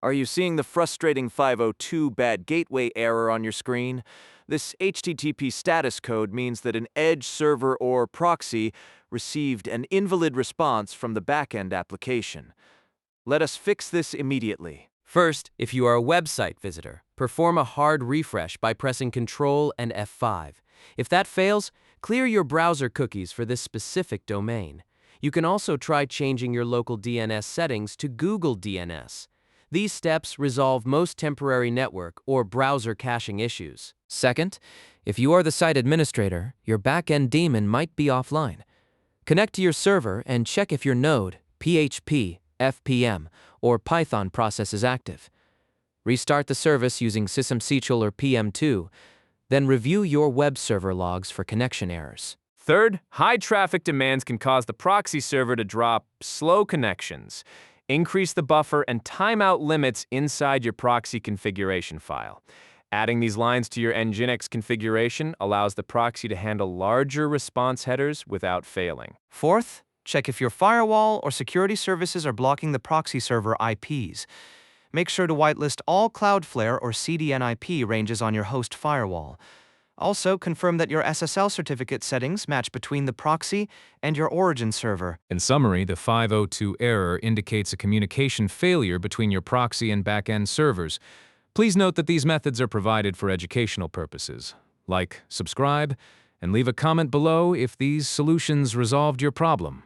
Are you seeing the frustrating 502 bad gateway error on your screen? This HTTP status code means that an edge server or proxy received an invalid response from the backend application. Let us fix this immediately. First, if you are a website visitor, perform a hard refresh by pressing Ctrl and F5. If that fails, clear your browser cookies for this specific domain. You can also try changing your local DNS settings to Google DNS. These steps resolve most temporary network or browser caching issues. Second, if you are the site administrator, your backend daemon might be offline. Connect to your server and check if your node, PHP, FPM, or Python process is active. Restart the service using sysmctl or PM2, then review your web server logs for connection errors. Third, high traffic demands can cause the proxy server to drop slow connections. Increase the buffer and timeout limits inside your proxy configuration file. Adding these lines to your Nginx configuration allows the proxy to handle larger response headers without failing. Fourth, check if your firewall or security services are blocking the proxy server IPs. Make sure to whitelist all Cloudflare or CDN IP ranges on your host firewall. Also, confirm that your SSL certificate settings match between the proxy and your origin server. In summary, the 502 error indicates a communication failure between your proxy and backend servers. Please note that these methods are provided for educational purposes. Like, subscribe, and leave a comment below if these solutions resolved your problem.